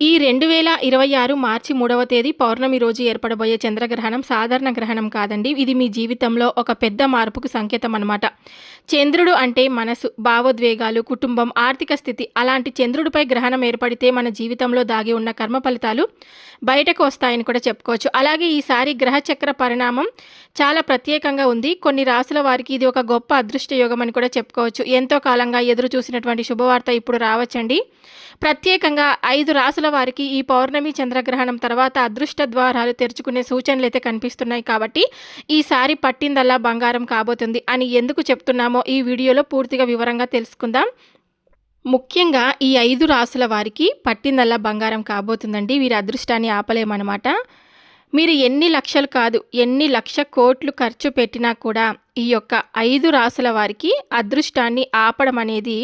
ఈ 2026 మార్చి 3వ తేదీ పౌర్ణమి రోజు ఏర్పడబోయే చంద్రగ్రహణం సాధారణ గ్రహణం కాదండి. ఇది మీ జీవితంలో ఒక పెద్ద మార్పుకు సంకేతం అన్నమాట. చంద్రుడు అంటే మనసు, భావోద్వేగాలు, కుటుంబం, ఆర్థిక స్థితి. అలాంటి చంద్రుడిపై గ్రహణం ఏర్పడితే మన జీవితంలో దాగి ఉన్న కర్మ ఫలితాలు బయటకు వస్తాయని కూడా చెప్పుకోవచ్చు. అలాగే ఈసారి గ్రహచక్ర పరిణామం చాలా ప్రత్యేకంగా ఉంది. కొన్ని రాసుల వారికి ఇది ఒక గొప్ప అదృష్ట యోగం అని కూడా చెప్పుకోవచ్చు. ఎంతో కాలంగా ఎదురు చూసినటువంటి శుభవార్త ఇప్పుడు రావచ్చండి. ప్రత్యేకంగా 5 రాసుల వారికి ఈ పౌర్ణమి చంద్రగ్రహణం తర్వాత అదృష్ట ద్వారాలు తెరుచుకునే సూచనలు అయితే కనిపిస్తున్నాయి. కాబట్టి ఈసారి పట్టిందల్లా బంగారం కాబోతుంది అని ఎందుకు చెప్తున్నామో ఈ వీడియోలో పూర్తిగా వివరంగా తెలుసుకుందాం. ముఖ్యంగా ఈ 5 రాసుల వారికి పట్టిందల్లా బంగారం కాబోతుందండి. వీరి అదృష్టాన్ని ఆపలేమన్నమాట. మీరు ఎన్ని లక్షలు కాదు, ఎన్ని లక్ష కోట్లు ఖర్చు పెట్టినా కూడా ఈ యొక్క 5 రాసుల వారికి అదృష్టాన్ని ఆపడం అనేది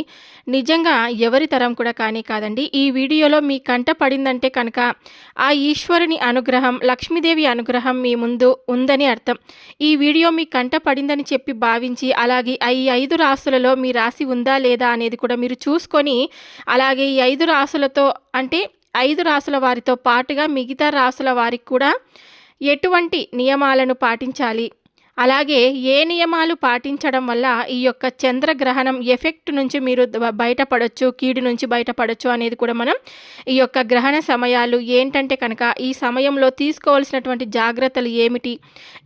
నిజంగా ఎవరి తరం కూడా కానీ కాదండి. ఈ వీడియోలో మీ కంట పడిందంటే కనుక ఆ ఈశ్వరుని అనుగ్రహం, లక్ష్మీదేవి అనుగ్రహం మీ ముందు ఉందని అర్థం. ఈ వీడియో మీ కంట పడిందని చెప్పి భావించి అలాగే ఈ 5 రాసులలో మీ రాశి ఉందా లేదా అనేది కూడా మీరు చూసుకొని అలాగే ఈ 5 రాసులతో అంటే 5 రాసుల వారితో పాటుగా మిగతా రాసుల వారికి కూడా ఎటువంటి నియమాలను పాటించాలి, అలాగే ఏ నియమాలు పాటించడం వల్ల ఈ యొక్క చంద్రగ్రహణం ఎఫెక్ట్ నుంచి మీరు బయటపడొచ్చు, కీడు నుంచి బయటపడొచ్చు అనేది కూడా మనం ఈ యొక్క గ్రహణ సమయాలు ఏంటంటే కనుక ఈ సమయంలో తీసుకోవాల్సినటువంటి జాగ్రత్తలు ఏమిటి,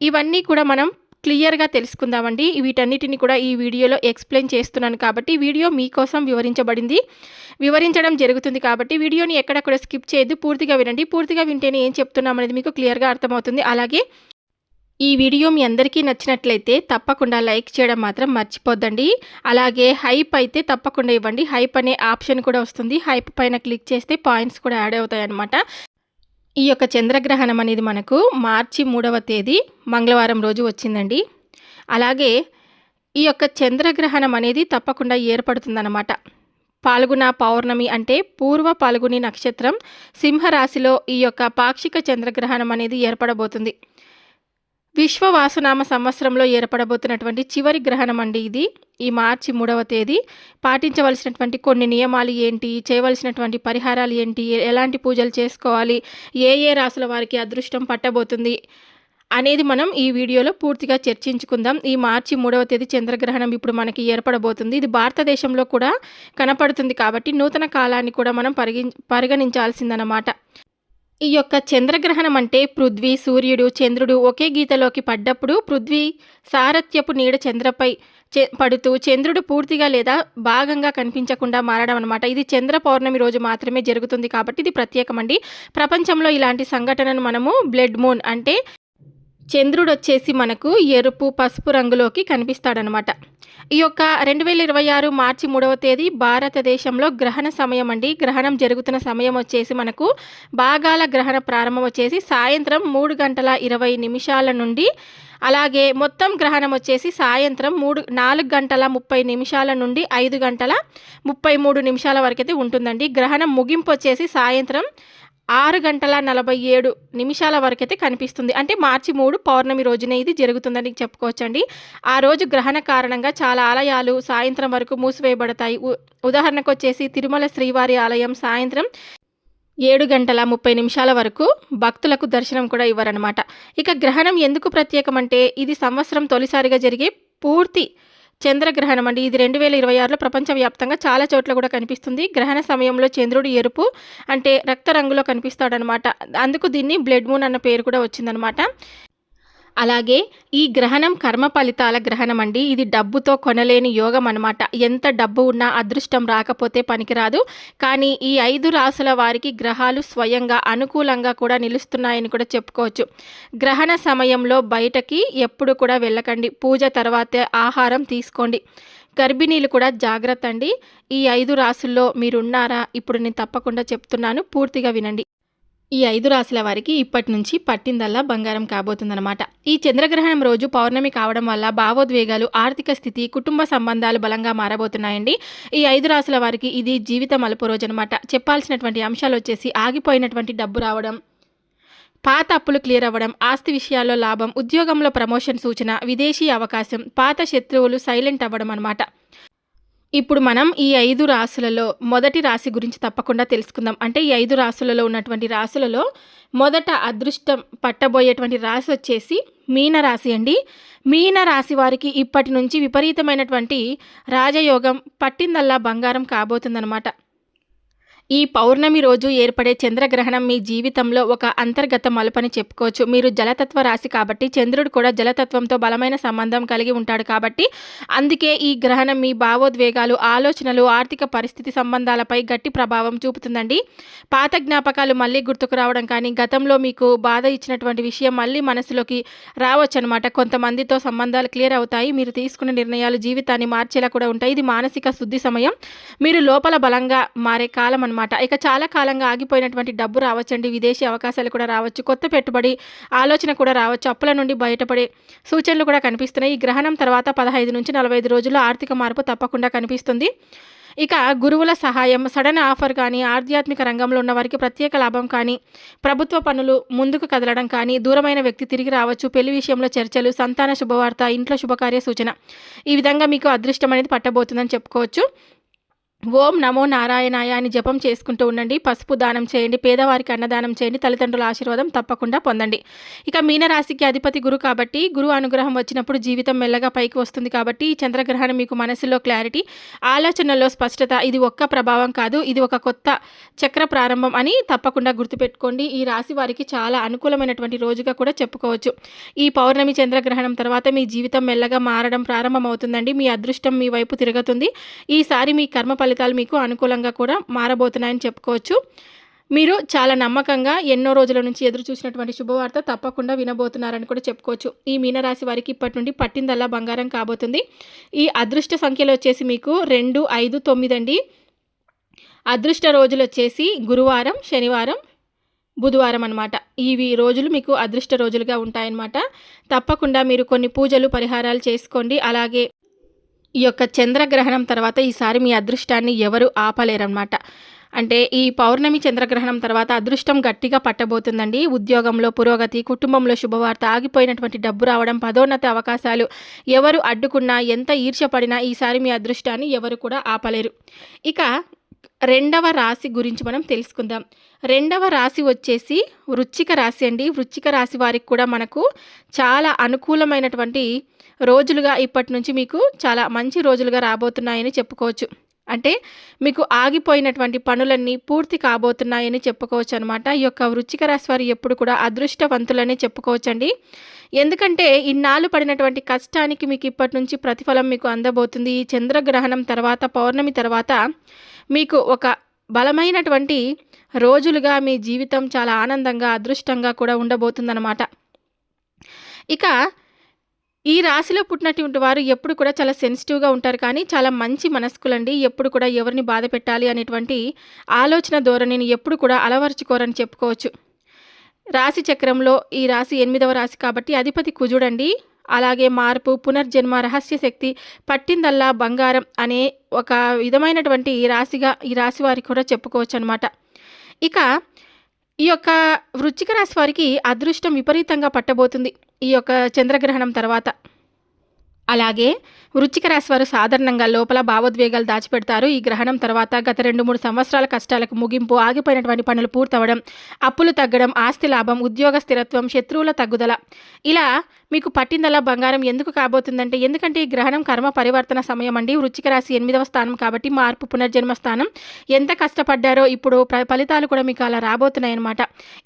ఇవన్నీ కూడా మనం క్లియర్గా తెలుసుకుందామండి. వీటన్నిటిని కూడా ఈ వీడియోలో ఎక్స్ప్లెయిన్ చేస్తున్నాను కాబట్టి వీడియో మీకోసం వివరించడం జరుగుతుంది కాబట్టి వీడియోని ఎక్కడ కూడా స్కిప్ చేయొద్దు, పూర్తిగా వినండి. పూర్తిగా వింటేనే ఏం చెప్తున్నాం అనేది మీకు క్లియర్గా అర్థమవుతుంది. అలాగే ఈ వీడియో మీ అందరికీ నచ్చినట్లయితే తప్పకుండా లైక్ చేయడం మాత్రం మర్చిపోద్దండి. అలాగే హైప్ అయితే తప్పకుండా ఇవ్వండి. హైప్ అనే ఆప్షన్ కూడా వస్తుంది. హైప్ పైన క్లిక్ చేస్తే పాయింట్స్ కూడా యాడ్ అవుతాయి అన్నమాట. ఈ యొక్క చంద్రగ్రహణం అనేది మనకు మార్చి 3వ తేదీ మంగళవారం రోజు వచ్చిందండి. అలాగే ఈ యొక్క చంద్రగ్రహణం అనేది తప్పకుండా ఏర్పడుతుందన్నమాట. పాల్గొన పౌర్ణమి అంటే పూర్వ పాల్గొని నక్షత్రం సింహరాశిలో ఈ యొక్క పాక్షిక చంద్రగ్రహణం అనేది ఏర్పడబోతుంది. విశ్వవాసునామ సంవత్సరంలో ఏర్పడబోతున్నటువంటి చివరి గ్రహణం అండి ఇది. ఈ మార్చి 3వ తేదీ పాటించవలసినటువంటి కొన్ని నియమాలు ఏంటి, చేయవలసినటువంటి పరిహారాలు ఏంటి, ఎలాంటి పూజలు చేసుకోవాలి, ఏ రాసుల వారికి అదృష్టం పట్టబోతుంది అనేది మనం ఈ వీడియోలో పూర్తిగా చర్చించుకుందాం. ఈ మార్చి 3వ తేదీ చంద్రగ్రహణం ఇప్పుడు మనకి ఏర్పడబోతుంది. ఇది భారతదేశంలో కూడా కనపడుతుంది కాబట్టి నూతన కాలాన్ని కూడా మనం పరిగణించాల్సిందన్నమాట. ఈ యొక్క చంద్రగ్రహణం అంటే పృథ్వీ, సూర్యుడు, చంద్రుడు ఒకే గీతలోకి పడ్డప్పుడు పృథ్వీ సారథ్యపు నీడ చంద్రపై పడుతూ చంద్రుడు పూర్తిగా లేదా భాగంగా కనిపించకుండా మారడం అనమాట. ఇది చంద్ర పౌర్ణమి రోజు మాత్రమే జరుగుతుంది కాబట్టి ఇది ప్రత్యేకమండి. ప్రపంచంలో ఇలాంటి సంఘటనను మనము బ్లడ్ మూన్ అంటే చంద్రుడు వచ్చేసి మనకు ఎరుపు, పసుపు రంగులోకి కనిపిస్తాడనమాట. ఈ యొక్క 2026 మార్చి 3వ తేదీ భారతదేశంలో గ్రహణ సమయం అండి. గ్రహణం జరుగుతున్న సమయం వచ్చేసి మనకు భాగాల గ్రహణ ప్రారంభం వచ్చేసి సాయంత్రం 3:20 నుండి అలాగే మొత్తం గ్రహణం వచ్చేసి సాయంత్రం 4:30 నుండి 5:33 వరకైతే ఉంటుందండి. గ్రహణం ముగింపు వచ్చేసి సాయంత్రం 6:47 వరకైతే కనిపిస్తుంది. అంటే మార్చి 3 పౌర్ణమి రోజునే ఇది జరుగుతుందని చెప్పుకోవచ్చండి. ఆ రోజు గ్రహణ కారణంగా చాలా ఆలయాలు సాయంత్రం వరకు మూసివేయబడతాయి. ఉదాహరణకు వచ్చేసి తిరుమల శ్రీవారి ఆలయం సాయంత్రం 7:30 వరకు భక్తులకు దర్శనం కూడా ఇవ్వరనమాట. ఇక గ్రహణం ఎందుకు ప్రత్యేకం అంటే ఇది సంవత్సరం తొలిసారిగా జరిగే పూర్తి చంద్రగ్రహణం అండి. ఇది 2026లో ప్రపంచవ్యాప్తంగా చాలా చోట్ల కూడా కనిపిస్తుంది. గ్రహణ సమయంలో చంద్రుడు ఎరుపు అంటే రక్త రంగులో కనిపిస్తాడనమాట. అందుకు దీన్ని బ్లడ్ మూన్ అన్న పేరు కూడా వచ్చిందనమాట. అలాగే ఈ గ్రహణం కర్మ ఫలితాల గ్రహణం అండి. ఇది డబ్బుతో కొనలేని యోగం అనమాట. ఎంత డబ్బు ఉన్నా అదృష్టం రాకపోతే పనికిరాదు. కానీ ఈ 5 రాసుల వారికి గ్రహాలు స్వయంగా అనుకూలంగా కూడా నిలుస్తున్నాయని కూడా చెప్పుకోవచ్చు. గ్రహణ సమయంలో బయటకి ఎప్పుడు కూడా వెళ్ళకండి. పూజ తర్వాతే ఆహారం తీసుకోండి. గర్భిణీలు కూడా జాగ్రత్త అండి. ఈ 5 రాసుల్లో మీరున్నారా? ఇప్పుడు నేను తప్పకుండా చెప్తున్నాను, పూర్తిగా వినండి. ఈ 5 రాశుల వారికి ఇప్పటి నుంచి పట్టిందల్లా బంగారం కాబోతుందన్నమాట. ఈ చంద్రగ్రహణం రోజు పౌర్ణమి కావడం వల్ల భావోద్వేగాలు, ఆర్థిక స్థితి, కుటుంబ సంబంధాలు బలంగా మారబోతున్నాయండి. ఈ 5 రాశుల వారికి ఇది జీవిత మలుపు రోజు అనమాట. చెప్పాల్సినటువంటి అంశాలు వచ్చేసి ఆగిపోయినటువంటి డబ్బు రావడం, పాత అప్పులు క్లియర్ అవ్వడం, ఆస్తి విషయాల్లో లాభం, ఉద్యోగంలో ప్రమోషన్ సూచన, విదేశీ అవకాశం, పాత శత్రువులు సైలెంట్ అవ్వడం అనమాట. ఇప్పుడు మనం ఈ 5 రాశులలో మొదటి రాశి గురించి తప్పకుండా తెలుసుకుందాం. అంటే ఈ 5 రాశులలో ఉన్నటువంటి రాశులలో మొదట అదృష్టం పట్టబోయేటువంటి రాశి వచ్చేసి మీన రాశి అండి. మీన రాశి వారికి ఇప్పటి నుంచి విపరీతమైనటువంటి రాజయోగం పట్టిందల్లా బంగారం కాబోతుందనమాట. ఈ పౌర్ణమి రోజు ఏర్పడే చంద్రగ్రహణం మీ జీవితంలో ఒక అంతర్గత మలుపని చెప్పుకోవచ్చు. మీరు జలతత్వ రాశి కాబట్టి చంద్రుడు కూడా జలతత్వంతో బలమైన సంబంధం కలిగి ఉంటాడు కాబట్టి అందుకే ఈ గ్రహణం మీ భావోద్వేగాలు, ఆలోచనలు, ఆర్థిక పరిస్థితి సంబంధాలపై గట్టి ప్రభావం చూపుతుందండి. పాత జ్ఞాపకాలు మళ్ళీ గుర్తుకు రావడం కానీ, గతంలో మీకు బాధ ఇచ్చినటువంటి విషయం మళ్ళీ మనసులోకి రావచ్చు అనమాట. కొంతమందితో సంబంధాలు క్లియర్ అవుతాయి. మీరు తీసుకున్న నిర్ణయాలు జీవితాన్ని మార్చేలా కూడా ఉంటాయి. ఇది మానసిక శుద్ధి సమయం. మీరు లోపల బలంగా మారే కాలం అనమాట. ఇక చాలా కాలంగా ఆగిపోయినటువంటి డబ్బు రావచ్చండి. విదేశీ అవకాశాలు కూడా రావచ్చు. కొత్త పెట్టుబడి ఆలోచన కూడా రావచ్చు. అప్పుల నుండి బయటపడే సూచనలు కూడా కనిపిస్తున్నాయి. ఈ గ్రహణం తర్వాత 15 నుంచి 45 రోజుల్లో ఆర్థిక మార్పు తప్పకుండా కనిపిస్తుంది. ఇక గురువుల సహాయం, సడన్ ఆఫర్ కానీ, ఆధ్యాత్మిక రంగంలో ఉన్న వారికి ప్రత్యేక లాభం కానీ, ప్రభుత్వ పనులు ముందుకు కదలడం కానీ, దూరమైన వ్యక్తి తిరిగి రావచ్చు, పెళ్లి విషయంలో చర్చలు, సంతాన శుభవార్త, ఇంట్లో శుభకార్య సూచన. ఈ విధంగా మీకు అదృష్టం అనేది పట్టబోతుందని చెప్పుకోవచ్చు. ఓం నమో నారాయణాయ అని జపం చేసుకుంటూ ఉండండి. పసుపు దానం చేయండి. పేదవారికి అన్నదానం చేయండి. తల్లిదండ్రుల ఆశీర్వాదం తప్పకుండా పొందండి. ఇక మీనరాశికి అధిపతి గురు కాబట్టి గురు అనుగ్రహం వచ్చినప్పుడు జీవితం మెల్లగా పైకి వస్తుంది కాబట్టి ఈ చంద్రగ్రహణం మీకు మనసులో క్లారిటీ, ఆలోచనల్లో స్పష్టత. ఇది ఒక్క ప్రభావం కాదు, ఇది ఒక కొత్త చక్ర ప్రారంభం అని తప్పకుండా గుర్తుపెట్టుకోండి. ఈ రాశి వారికి చాలా అనుకూలమైనటువంటి రోజుగా కూడా చెప్పుకోవచ్చు. ఈ పౌర్ణమి చంద్రగ్రహణం తర్వాత మీ జీవితం మెల్లగా మారడం ప్రారంభమవుతుందండి. మీ అదృష్టం మీ వైపు తిరుగుతుంది. ఈసారి మీ కర్మ ఫలితాలు మీకు అనుకూలంగా కూడా మారబోతున్నాయని చెప్పుకోవచ్చు. మీరు చాలా నమ్మకంగా ఎన్నో రోజుల నుంచి ఎదురు చూసినటువంటి శుభవార్త తప్పకుండా వినబోతున్నారని కూడా చెప్పుకోవచ్చు. ఈ మీనరాశి వారికి ఇప్పటి నుండి పట్టిందల్లా బంగారం కాబోతుంది. ఈ అదృష్ట సంఖ్యలు వచ్చేసి మీకు 2, 5, 9 అండి. అదృష్ట రోజులు వచ్చేసి గురువారం, శనివారం, బుధవారం అనమాట. ఇవి రోజులు మీకు అదృష్ట రోజులుగా ఉంటాయన్నమాట. తప్పకుండా మీరు కొన్ని పూజలు, పరిహారాలు చేసుకోండి. అలాగే ఈ యొక్క చంద్రగ్రహణం తర్వాత ఈసారి మీ అదృష్టాన్ని ఎవరు ఆపలేరన్నమాట. అంటే ఈ పౌర్ణమి చంద్రగ్రహణం తర్వాత అదృష్టం గట్టిగా పట్టబోతుందండి. ఉద్యోగంలో పురోగతి, కుటుంబంలో శుభవార్త, ఆగిపోయినటువంటి డబ్బు రావడం, పదోన్నత అవకాశాలు, ఎవరు అడ్డుకున్నా, ఎంత ఈర్ష్యపడినా ఈసారి మీ అదృష్టాన్ని ఎవరు కూడా ఆపలేరు. ఇక రెండవ రాశి గురించి మనం తెలుసుకుందాం. రెండవ రాశి వచ్చేసి వృశ్చిక రాశి అండి. వృశ్చిక రాశి వారికి కూడా మనకు చాలా అనుకూలమైనటువంటి రోజులుగా ఇప్పటి నుంచి మీకు చాలా మంచి రోజులుగా రాబోతున్నాయని చెప్పుకోవచ్చు. అంటే మీకు ఆగిపోయినటువంటి పనులన్నీ పూర్తి కాబోతున్నాయని చెప్పుకోవచ్చు అనమాట. ఈ యొక్క వృశ్చిక రాశి వారు ఎప్పుడు కూడా అదృష్టవంతులనే చెప్పుకోవచ్చండి. ఎందుకంటే ఇన్నాళ్ళు పడినటువంటి కష్టానికి మీకు ఇప్పటి నుంచి ప్రతిఫలం మీకు అందబోతుంది. ఈ చంద్రగ్రహణం తర్వాత, పౌర్ణమి తర్వాత మీకు ఒక బలమైనటువంటి రోజులుగా మీ జీవితం చాలా ఆనందంగా, అదృష్టంగా కూడా ఉండబోతుందన్నమాట. ఇక ఈ రాశిలో పుట్టినటువంటి వారు ఎప్పుడు కూడా చాలా సెన్సిటివ్గా ఉంటారు, కానీ చాలా మంచి మనస్కులండి. ఎప్పుడు కూడా ఎవరిని బాధ పెట్టాలి అనేటువంటి ఆలోచన ధోరణిని ఎప్పుడు కూడా అలవరుచుకోరని చెప్పుకోవచ్చు. రాశి చక్రంలో ఈ రాశి 8వ రాశి కాబట్టి అధిపతి కుజుడండి. అలాగే మార్పు, పునర్జన్మ, రహస్య శక్తి, పట్టిందల్లా బంగారం అనే ఒక విధమైనటువంటి రాశిగా ఈ రాశి వారికి కూడా చెప్పుకోవచ్చు అనమాట. ఇక ఈ యొక్క వృశ్చిక రాశి వారికి అదృష్టం విపరీతంగా పట్టబోతుంది ఈ యొక్క చంద్రగ్రహణం తర్వాత. అలాగే వృశ్చిక రాశి వారు సాధారణంగా లోపల భావోద్వేగాలు దాచిపెడతారు. ఈ గ్రహణం తర్వాత గత 2-3 సంవత్సరాల కష్టాలకు ముగింపు, ఆగిపోయినటువంటి పనులు పూర్తవడం, అప్పులు తగ్గడం, ఆస్తి లాభం, ఉద్యోగ స్థిరత్వం, శత్రువుల తగ్గుదల, ఇలా మీకు పట్టిందల్లా బంగారం ఎందుకు కాబోతుందంటే, ఎందుకంటే ఈ గ్రహణం కర్మ పరివర్తన సమయం అండి. వృశ్చిక రాశి 8వ స్థానం కాబట్టి మార్పు, పునర్జన్మ స్థానం. ఎంత కష్టపడ్డారో ఇప్పుడు ఫలితాలు కూడా మీకు అలా రాబోతున్నాయి అనమాట.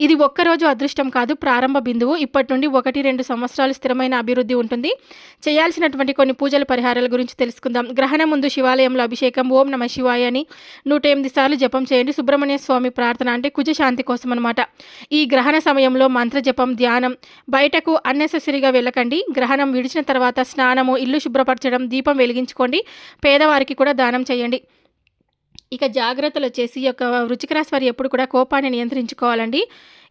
ఇది ఒక్కరోజు అదృష్టం కాదు, ప్రారంభ బిందువు. ఇప్పటి నుండి 1-2 సంవత్సరాలు స్థిరమైన అభివృద్ధి ఉంటుంది. చేయాల్సినటువంటి కొన్ని పూజల పరిహారాల గురించి తెలుసుకుందాం. గ్రహణం ముందు శివాలయంలో అభిషేకం, ఓం నమ శివాయ అని 108 సార్లు జపం చేయండి. సుబ్రహ్మణ్య స్వామి ప్రార్థన అంటే కుజ శాంతి కోసం అనమాట. ఈ గ్రహణ సమయంలో మంత్ర జపం, ధ్యానం, బయటకు అన్నెసెసరీగా వెళ్ళకండి. గ్రహణం విడిచిన తర్వాత స్నానము, ఇల్లు శుభ్రపరచడం, దీపం వెలిగించుకోండి. పేదవారికి కూడా దానం చేయండి. ఇక జాగ్రత్తలు వచ్చేసి ఈ యొక్క వృశ్చిక రాశి వారు ఎప్పుడు కూడా కోపాన్ని నియంత్రించుకోవాలండి.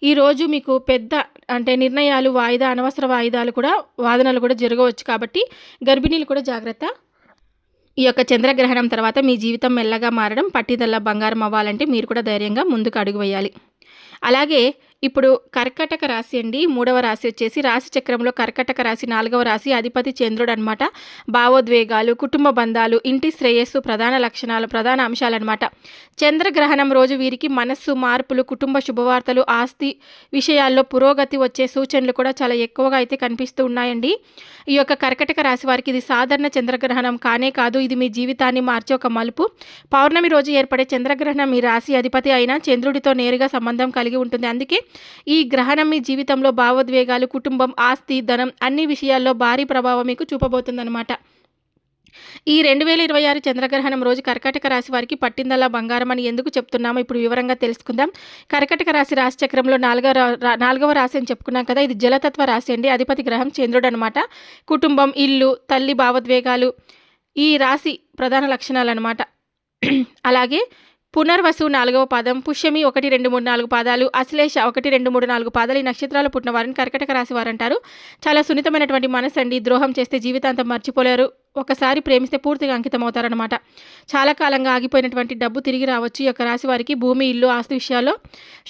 ఈరోజు మీకు పెద్ద అంటే నిర్ణయాలు, అనవసర వాదనలు కూడా జరగవచ్చు కాబట్టి గర్భిణీలు కూడా జాగ్రత్త. ఈ యొక్క చంద్రగ్రహణం తర్వాత మీ జీవితం మెల్లగా మారడం, పట్టిదల్లా బంగారం అవ్వాలంటే మీరు కూడా ధైర్యంగా ముందుకు అడుగు వేయాలి. అలాగే ఇప్పుడు కర్కాటక రాశి అండి. మూడవ రాశి వచ్చేసి రాశి చక్రంలో కర్కాటక రాశి 4వ రాశి అధిపతి చంద్రుడనమాట. భావోద్వేగాలు, కుటుంబ బంధాలు, ఇంటి శ్రేయస్సు ప్రధాన లక్షణాలు, ప్రధాన అంశాలనమాట. చంద్రగ్రహణం రోజు వీరికి మనస్సు మార్పులు, కుటుంబ శుభవార్తలు, ఆస్తి విషయాల్లో పురోగతి వచ్చే సూచనలు కూడా చాలా ఎక్కువగా అయితే కనిపిస్తూ ఉన్నాయండి. ఈ యొక్క కర్కాటక రాశి వారికి ఇది సాధారణ చంద్రగ్రహణం కానే కాదు. ఇది మీ జీవితాన్ని మార్చే ఒక మలుపు. పౌర్ణమి రోజు ఏర్పడే చంద్రగ్రహణం మీ రాశి అధిపతి అయిన చంద్రుడితో నేరుగా సంబంధం కలిగి ఉంటుంది. అందుకే ఈ గ్రహణం మీ జీవితంలో భావోద్వేగాలు, కుటుంబం, ఆస్తి, ధనం అన్ని విషయాల్లో భారీ ప్రభావం మీకు చూపబోతుందన్నమాట. ఈ 2026 చంద్రగ్రహణం రోజు కర్కాటక రాశి వారికి పట్టిందల్లా బంగారం అని ఎందుకు చెప్తున్నామో ఇప్పుడు వివరంగా తెలుసుకుందాం. కర్కాటక రాశి చక్రంలో నాలుగవ రాశి అని చెప్పుకున్నాం కదా. ఇది జలతత్వ రాశి అండి. అధిపతి గ్రహం చంద్రుడు అనమాట. కుటుంబం, ఇల్లు, తల్లి భావోద్వేగాలు ఈ రాశి ప్రధాన లక్షణాలు అనమాట. అలాగే పునర్వసు 4వ పాదం, పుష్యమి 1, 2, 3, 4 పాదాలు, అశ్లేష 1, 2, 3, 4 పాదాలు ఈ నక్షత్రాలు పుట్టిన వారిని కర్కాటక రాశి వారు అంటారు. చాలా సున్నితమైనటువంటి మనసు అండి. ద్రోహం చేస్తే జీవితాంతం మర్చిపోలేరు. ఒకసారి ప్రేమిస్తే పూర్తిగా అంకితం అవుతారనమాట. చాలా కాలంగా ఆగిపోయినటువంటి డబ్బు తిరిగి రావచ్చు. ఈ యొక్క రాశి వారికి భూమి, ఇల్లు, ఆస్తి విషయాల్లో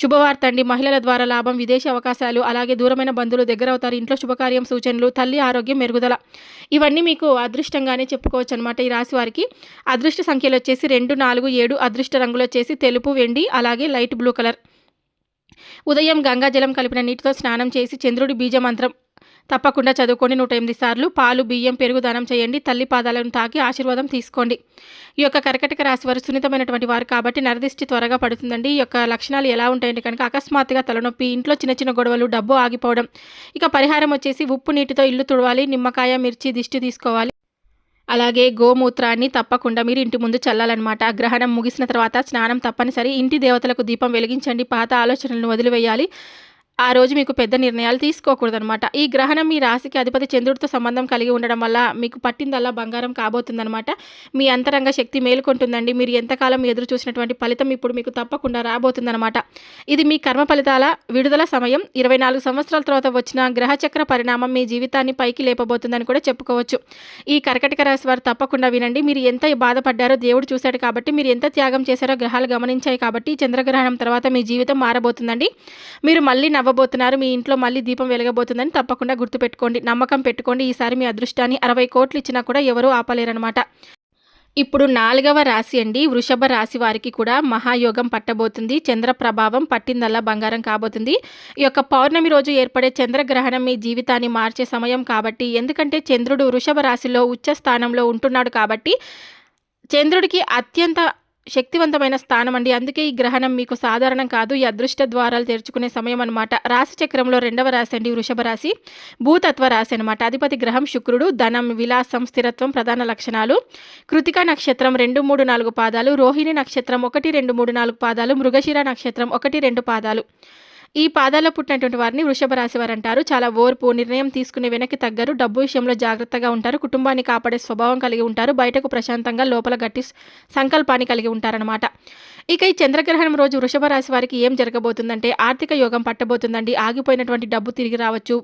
శుభవార్త అండి. మహిళల ద్వారా లాభం, విదేశీ అవకాశాలు, అలాగే దూరమైన బంధువులు దగ్గర అవుతారు. ఇంట్లో శుభకార్యం సూచనలు, తల్లి ఆరోగ్యం మెరుగుదల ఇవన్నీ మీకు అదృష్టంగానే చెప్పుకోవచ్చు అనమాట. ఈ రాశి వారికి అదృష్ట సంఖ్యలు వచ్చేసి 2, 4, 7. అదృష్ట రంగులు వచ్చేసి తెలుపు, వెండి, అలాగే లైట్ బ్లూ కలర్. ఉదయం గంగాజలం కలిపిన నీటితో స్నానం చేసి చంద్రుడి బీజ మంత్రం తప్పకుండా చదువుకోండి. 108 సార్లు. పాలు, బియ్యం, పెరుగు దానం చేయండి. తల్లి పాదాలను తాకి ఆశీర్వాదం తీసుకోండి. ఈ యొక్క కర్కాటక రాశి వారు సున్నితమైనటువంటి వారు కాబట్టి నరదిష్టి త్వరగా పడుతుందండి. ఈ యొక్క లక్షణాలు ఎలా ఉంటాయంటే కనుక అకస్మాత్తుగా తలనొప్పి, ఇంట్లో చిన్న చిన్న గొడవలు, డబ్బు ఆగిపోవడం. ఇక పరిహారం వచ్చేసి ఉప్పు నీటితో ఇల్లు తుడవాలి, నిమ్మకాయ, మిర్చి దిష్టి తీసుకోవాలి. అలాగే గోమూత్రాన్ని తప్పకుండా మీరు ఇంటి ముందు చల్లాలన్నమాట. గ్రహణం ముగిసిన తర్వాత స్నానం తప్పనిసరి. ఇంటి దేవతలకు దీపం వెలిగించండి. పాత ఆలోచనలను వదిలివేయాలి. ఆ రోజు మీకు పెద్ద నిర్ణయాలు తీసుకోకూడదనమాట. ఈ గ్రహణం మీ రాశికి అధిపతి చంద్రుడితో సంబంధం కలిగి ఉండడం వల్ల మీకు పట్టిందల్లా బంగారం కాబోతుందనమాట. మీ అంతరంగ శక్తి మేలుకుంటుందండి. మీరు ఎంతకాలం ఎదురు చూసినటువంటి ఫలితం ఇప్పుడు మీకు తప్పకుండా రాబోతుందనమాట. ఇది మీ కర్మ ఫలితాల విడుదల సమయం. 24 సంవత్సరాల తర్వాత వచ్చిన గ్రహచక్ర పరిణామం మీ జీవితాన్ని పైకి లేపబోతుందని కూడా చెప్పుకోవచ్చు. ఈ కర్కాటక రాశి వారు తప్పకుండా వినండి. మీరు ఎంత బాధపడ్డారో దేవుడు చూశాడు కాబట్టి, మీరు ఎంత త్యాగం చేశారో గ్రహాలు గమనించాయి కాబట్టి చంద్రగ్రహణం తర్వాత మీ జీవితం మారబోతుందండి. మీరు మళ్ళీ నవ్వబోతున్నారు. మీ ఇంట్లో మళ్ళీ దీపం వెలగబోతుందని తప్పకుండా గుర్తుపెట్టుకోండి. నమ్మకం పెట్టుకోండి. ఈసారి మీ అదృష్టాన్ని 60 కోట్లు ఇచ్చినా కూడా ఎవరూ ఆపలేరనమాట. ఇప్పుడు 4వ రాశి అండి. వృషభ రాశి వారికి కూడా మహాయోగం పట్టబోతుంది. చంద్ర ప్రభావం పట్టిందల్లా బంగారం కాబోతుంది. ఈ యొక్క పౌర్ణమి రోజు ఏర్పడే చంద్రగ్రహణం మీ జీవితాన్ని మార్చే సమయం కాబట్టి, ఎందుకంటే చంద్రుడు వృషభ రాశిలో ఉచ్చ స్థానంలో ఉంటున్నాడు కాబట్టి చంద్రుడికి అత్యంత శక్తివంతమైన స్థానం అండి. అందుకే ఈ గ్రహణం మీకు సాధారణం కాదు. ఈ అదృష్ట ద్వారాలు తెరుచుకునే సమయం అనమాట. రాశి చక్రంలో 2వ రాశి అండి వృషభ రాశి. భూతత్వ రాశి అనమాట. అధిపతి గ్రహం శుక్రుడు. ధనం, విలాసం, స్థిరత్వం ప్రధాన లక్షణాలు. కృతికా నక్షత్రం 2, 3, 4 పాదాలు. రోహిణి నక్షత్రం 1, 2, 3, 4 పాదాలు. మృగశిర నక్షత్రం 1, 2 పాదాలు. ఈ పాదాల్లో పుట్టినటువంటి వారిని వృషభ రాశి వారు అంటారు. చాలా ఓర్పు, నిర్ణయం తీసుకునే వెనక్కి తగ్గరు. డబ్బు విషయంలో జాగ్రత్తగా ఉంటారు. కుటుంబాన్ని కాపాడే స్వభావం కలిగి ఉంటారు. బయటకు ప్రశాంతంగా, లోపల గట్టి సంకల్పాన్ని కలిగి ఉంటారనమాట. ఇక ఈ చంద్రగ్రహణం రోజు వృషభ రాశి వారికి ఏం జరగబోతుందంటే ఆర్థిక యోగం పట్టబోతుందండి. ఆగిపోయినటువంటి డబ్బు తిరిగి రావచ్చు.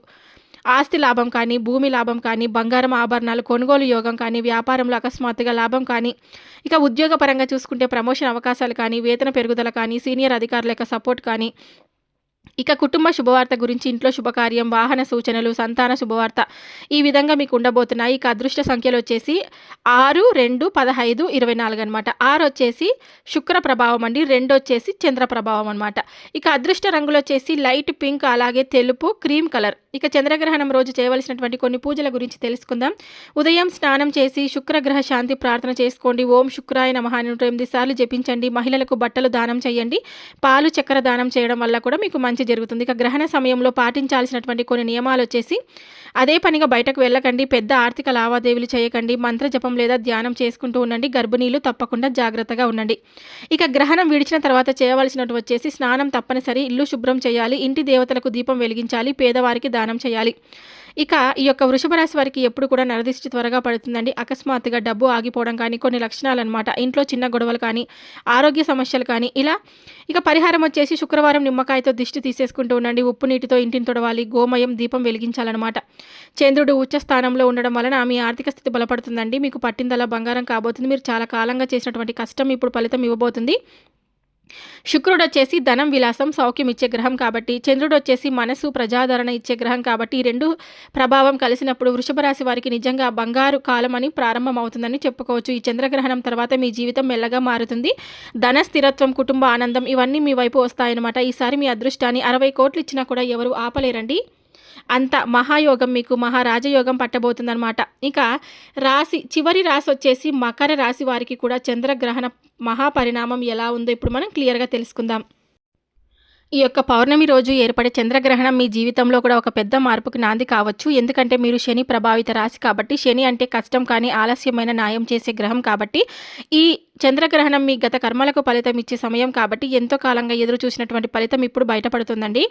ఆస్తి లాభం కానీ, భూమి లాభం కానీ, బంగారం ఆభరణాలు కొనుగోలు యోగం కానీ, వ్యాపారంలో అకస్మాత్తుగా లాభం కానీ, ఇక ఉద్యోగపరంగా చూసుకుంటే ప్రమోషన్ అవకాశాలు కానీ, వేతన పెరుగుదల కానీ, సీనియర్ అధికారుల యొక్క సపోర్ట్ కానీ, ఇక కుటుంబ శుభవార్త గురించి, ఇంట్లో శుభకార్యం, వాహన సూచనలు, సంతాన శుభవార్త ఈ విధంగా మీకు ఉండబోతున్నాయి. ఇక అదృష్ట సంఖ్యలు వచ్చేసి 6, 2, 15, 24 అనమాట. 6 వచ్చేసి శుక్ర ప్రభావం అండి. 2 వచ్చేసి చంద్ర ప్రభావం అనమాట. ఇక అదృష్ట రంగులు వచ్చేసి లైట్ పింక్, అలాగే తెలుపు, క్రీమ్ కలర్. ఇక చంద్రగ్రహణం రోజు చేయవలసినటువంటి కొన్ని పూజల గురించి తెలుసుకుందాం. ఉదయం స్నానం చేసి శుక్రగ్రహ శాంతి ప్రార్థన చేసుకోండి. ఓం శుక్రాయ నమః 108 సార్లు జపించండి. మహిళలకు బట్టలు దానం చేయండి. పాలు, చక్కెర దానం చేయడం వల్ల కూడా మీకు మంచి జరుగుతుంది. ఇక గ్రహణ సమయంలో పాటించాల్సినటువంటి కొన్ని నియమాలు వచ్చేసి అదే పనిగా బయటకు వెళ్ళకండి. పెద్ద ఆర్థిక లావాదేవీలు చేయకండి. మంత్ర జపం లేదా ధ్యానం చేసుకుంటూ ఉండండి. గర్భిణీలు తప్పకుండా జాగ్రత్తగా ఉండండి. ఇక గ్రహణం విడిచిన తర్వాత చేయవలసినటువంటి వచ్చేసి స్నానం తప్పనిసరి. ఇల్లు శుభ్రం చేయాలి. ఇంటి దేవతలకు దీపం వెలిగించాలి. పేదవారికి దానం చేయాలి. ఇక ఈ యొక్క వృషభ రాశి వారికి ఎప్పుడు కూడా నరదిష్టి త్వరగా పడుతుందండి. అకస్మాత్తుగా డబ్బు ఆగిపోవడం కానీ, కొన్ని లక్షణాలు అనమాట. ఇంట్లో చిన్న గొడవలు కానీ, ఆరోగ్య సమస్యలు కానీ ఇలా. ఇక పరిహారం వచ్చేసి శుక్రవారం నిమ్మకాయతో దిష్టి తీసేసుకుంటూ ఉండండి. ఉప్పు నీటితో ఇంటిని తొడవాలి. గోమయం దీపం వెలిగించాలన్నమాట. చంద్రుడు ఉచ్చ స్థానంలో ఉండడం వలన మీ ఆర్థిక స్థితి బలపడుతుందండి. మీకు పట్టిందలా బంగారం కాబోతుంది. మీరు చాలా కాలంగా చేసినటువంటి కష్టం ఇప్పుడు ఫలితం ఇవ్వబోతుంది. శుక్రుడు వచ్చేసి ధనం, విలాసం, సౌఖ్యం ఇచ్చే గ్రహం కాబట్టి, చంద్రుడు వచ్చేసి మనసు, ప్రజాదరణ ఇచ్చే గ్రహం కాబట్టి, ఈ రెండు ప్రభావం కలిసినప్పుడు వృషభ రాశి వారికి నిజంగా బంగారు కాలం అని ప్రారంభం అవుతుందని చెప్పుకోవచ్చు. ఈ చంద్రగ్రహణం తర్వాత మీ జీవితం మెల్లగా మారుతుంది. ధన స్థిరత్వం, కుటుంబ ఆనందం ఇవన్నీ మీ వైపు వస్తాయన్నమాట. ఈసారి మీ అదృష్టాన్ని 60 కోట్లు ఇచ్చినా కూడా ఎవరు ఆపలేరండి. అంత మహాయోగం మీకు మహారాజయోగం పట్టబోతుందన్నమాట. ఇక చివరి రాశి వచ్చేసి మకర రాశి వారికి కూడా చంద్రగ్రహణ మహాపరిణామం ఎలా ఉందో ఇప్పుడు మనం క్లియర్గా తెలుసుకుందాం. ఈ యొక్క పౌర్ణమి రోజు ఏర్పడే చంద్రగ్రహణం మీ జీవితంలో కూడా ఒక పెద్ద మార్పుకు నాంది కావచ్చు. ఎందుకంటే మీరు శని ప్రభావిత రాశి కాబట్టి, శని అంటే కష్టం కానీ ఆలస్యమైన న్యాయం చేసే గ్రహం కాబట్టి, ఈ చంద్రగ్రహణం మీ గత కర్మలకు ఫలితం ఇచ్చే సమయం కాబట్టి ఎంతో కాలంగా ఎదురు చూసినటువంటి ఫలితం ఇప్పుడు బయటపడుతుందండి.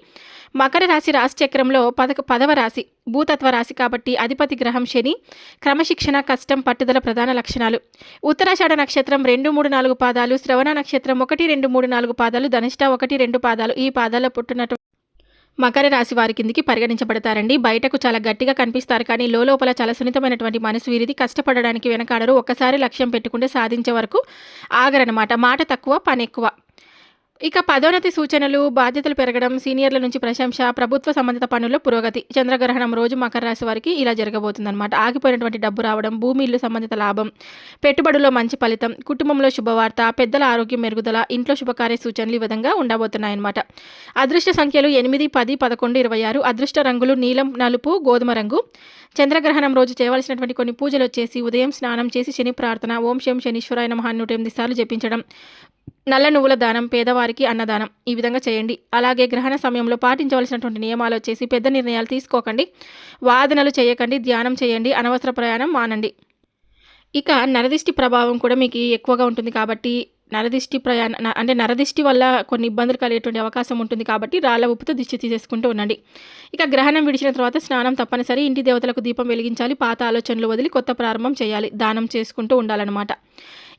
మకర రాశి రాశి చక్రంలో 10వ రాశి, భూతత్వ రాశి కాబట్టి అధిపతి గ్రహం శని. క్రమశిక్షణ, కష్టం, పట్టుదల ప్రధాన లక్షణాలు. ఉత్తరాషాఢ నక్షత్రం 2, 3, 4 పాదాలు, శ్రవణ నక్షత్రం 1, 2, 3, 4 పాదాలు, ధనిష్ట 1, 2 పాదాలు ఈ పాదాల్లో పుట్టినట్టు మకర రాశి వారి కిందికి పరిగణించబడతారండి. బయటకు చాలా గట్టిగా కనిపిస్తారు కానీ లోపల చాలా సున్నితమైనటువంటి మనసు వీరిది. కష్టపడడానికి వెనకాడరు. ఒక్కసారి లక్ష్యం పెట్టుకుంటే సాధించే వరకు ఆగరనమాట. మాట తక్కువ, పని ఎక్కువ. ఇక పదోన్నతి సూచనలు, బాధ్యతలు పెరగడం, సీనియర్ల నుంచి ప్రశంస, ప్రభుత్వ సంబంధిత పనుల్లో పురోగతి. చంద్రగ్రహణం రోజు మకర రాశి వారికి ఇలా జరగబోతుందన్నమాట. ఆగిపోయినటువంటి డబ్బు రావడం, భూమి ఇల్లు సంబంధిత లాభం, పెట్టుబడుల్లో మంచి ఫలితం, కుటుంబంలో శుభవార్త, పెద్దల ఆరోగ్యం మెరుగుదల, ఇంట్లో శుభకార్య సూచనలు ఈ విధంగా ఉండబోతున్నాయన్నమాట. అదృష్ట సంఖ్యలు 8, 10, 11, 26. అదృష్ట రంగులు నీలం, నలుపు, గోధుమ రంగు. చంద్రగ్రహణం రోజు చేయవలసినటువంటి కొన్ని పూజలు వచ్చేసి ఉదయం స్నానం చేసి శని ప్రార్థన, ఓం శం శనీశ్వరాయ నమః 108 సార్లు జపించడం, నల్ల నువ్వుల దానం, పేదవారికి అన్నదానం ఈ విధంగా చేయండి. అలాగే గ్రహణ సమయంలో పాటించవలసినటువంటి నియమాలు వచ్చేసి పెద్ద నిర్ణయాలు తీసుకోకండి, వాదనలు చేయకండి, ధ్యానం చేయండి, అనవసర ప్రయాణం మానండి. ఇక నరదిష్టి ప్రభావం కూడా మీకు ఎక్కువగా ఉంటుంది కాబట్టి నరదిష్టి వల్ల కొన్ని ఇబ్బందులు కలిగేటువంటి అవకాశం ఉంటుంది కాబట్టి రాళ్ళ ఉప్పుతో దిష్టి తీసేసుకుంటూ ఉండండి. ఇక గ్రహణం విడిచిన తర్వాత స్నానం తప్పనిసరి. ఇంటి దేవతలకు దీపం వెలిగించాలి. పాత ఆలోచనలు వదిలి కొత్త ప్రారంభం చేయాలి. దానం చేసుకుంటూ ఉండాలన్నమాట.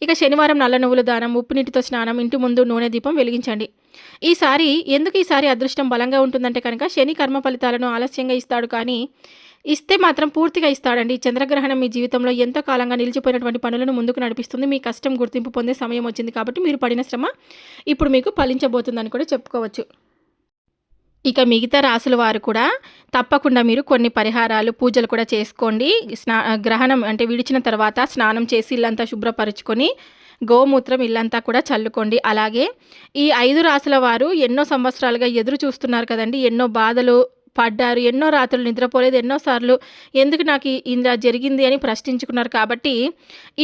ఇక శనివారం నల్ల నువ్వుల దానం, ఉప్పు నీటితో స్నానం, ఇంటి ముందు నూనె దీపం వెలిగించండి. ఈసారి అదృష్టం బలంగా ఉంటుందంటే కనుక శని కర్మ ఫలితాలను ఆలస్యంగా ఇస్తాడు కానీ ఇస్తే మాత్రం పూర్తిగా ఇస్తాడండి. చంద్రగ్రహణం మీ జీవితంలో ఎంతో కాలంగా నిలిచిపోయినటువంటి పనులను ముందుకు నడిపిస్తుంది. మీ కష్టం గుర్తింపు పొందే సమయం వచ్చింది కాబట్టి మీరు పడిన శ్రమ ఇప్పుడు మీకు ఫలించబోతుందని కూడా చెప్పుకోవచ్చు. ఇక మిగతా రాసుల వారు కూడా తప్పకుండా మీరు కొన్ని పరిహారాలు, పూజలు కూడా చేసుకోండి. గ్రహణం అంటే విడిచిన తర్వాత స్నానం చేసి ఇల్లంతా శుభ్రపరుచుకొని గోమూత్రం ఇల్లంతా కూడా చల్లుకోండి. అలాగే ఈ 5 రాసుల వారు ఎన్నో సంవత్సరాలుగా ఎదురు చూస్తున్నారు కదండి. ఎన్నో బాధలు పడ్డారు, ఎన్నో రాత్రులు నిద్రపోలేదు, ఎన్నోసార్లు ఎందుకు నాకు ఇలా జరిగింది అని ప్రశ్నించుకున్నారు. కాబట్టి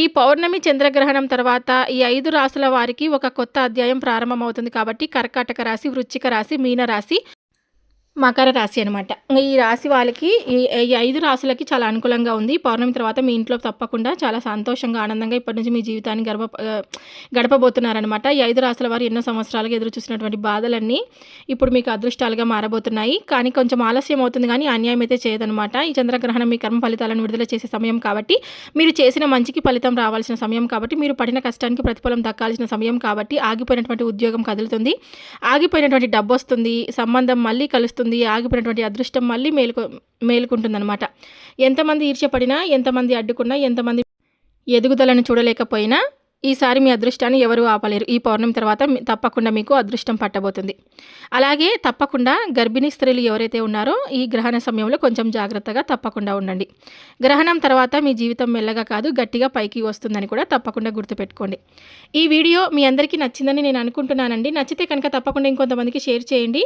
ఈ పౌర్ణమి చంద్రగ్రహణం తర్వాత ఈ 5 రాసుల వారికి ఒక కొత్త అధ్యాయం ప్రారంభమవుతుంది. కాబట్టి కర్కాటక రాశి, వృశ్చిక రాశి, మీన రాశి, మకర రాశి అనమాట. ఈ రాశి వాళ్ళకి ఈ 5 రాశులకి చాలా అనుకూలంగా ఉంది. పౌర్ణమి తర్వాత మీ ఇంట్లో తప్పకుండా చాలా సంతోషంగా, ఆనందంగా ఇప్పటి నుంచి మీ జీవితాన్ని గడపబోతున్నారనమాట. ఈ 5 రాశుల వారు ఎన్నో సంవత్సరాలుగా ఎదురు చూసినటువంటి బాధలన్నీ ఇప్పుడు మీకు అదృష్టాలుగా మారబోతున్నాయి. కానీ కొంచెం ఆలస్యం అవుతుంది కానీ అన్యాయం అయితే చేయదనమాట. ఈ చంద్రగ్రహణం మీ కర్మ ఫలితాలను విడుదల చేసే సమయం కాబట్టి, మీరు చేసిన మంచికి ఫలితం రావాల్సిన సమయం కాబట్టి, మీరు పడిన కష్టానికి ప్రతిఫలం దక్కాల్సిన సమయం కాబట్టి, ఆగిపోయినటువంటి ఉద్యోగం కదులుతుంది, ఆగిపోయినటువంటి డబ్బు వస్తుంది, సంబంధం మళ్ళీ కలుస్తుంది, ఆగిపోయినటువంటి అదృష్టం మళ్ళీ మేలుకుంటుందన్నమాట. ఎంతమంది ఈర్ష్యపడినా, ఎంతమంది అడ్డుకున్నా, ఎంతమంది ఎదుగుదలను చూడలేకపోయినా ఈసారి మీ అదృష్టాన్ని ఎవరు ఆపలేరు. ఈ పౌర్ణమి తర్వాత తప్పకుండా మీకు అదృష్టం పట్టబోతుంది. అలాగే తప్పకుండా గర్భిణీ స్త్రీలు ఎవరైతే ఉన్నారో ఈ గ్రహణ సమయంలో కొంచెం జాగ్రత్తగా తప్పకుండా ఉండండి. గ్రహణం తర్వాత మీ జీవితం మెల్లగా కాదు గట్టిగా పైకి వస్తుందని కూడా తప్పకుండా గుర్తుపెట్టుకోండి. ఈ వీడియో మీ అందరికీ నచ్చిందని నేను అనుకుంటున్నానండి. నచ్చితే కనుక తప్పకుండా ఇంకొంతమందికి షేర్ చేయండి.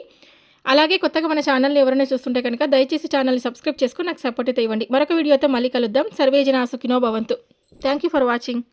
అలాగే కొత్తగా మన ఛానల్ని ఎవరైనా చూస్తుంటే కనుక దయచేసి ఛానల్ని సబ్స్క్రైబ్ చేసుకొని నాకు సపోర్ట్ అయితే ఇవ్వండి. మరొక వీడియోతో మళ్ళీ కలుద్దాం. సర్వే జనా సుఖినో భవంతు. Thank you for watching.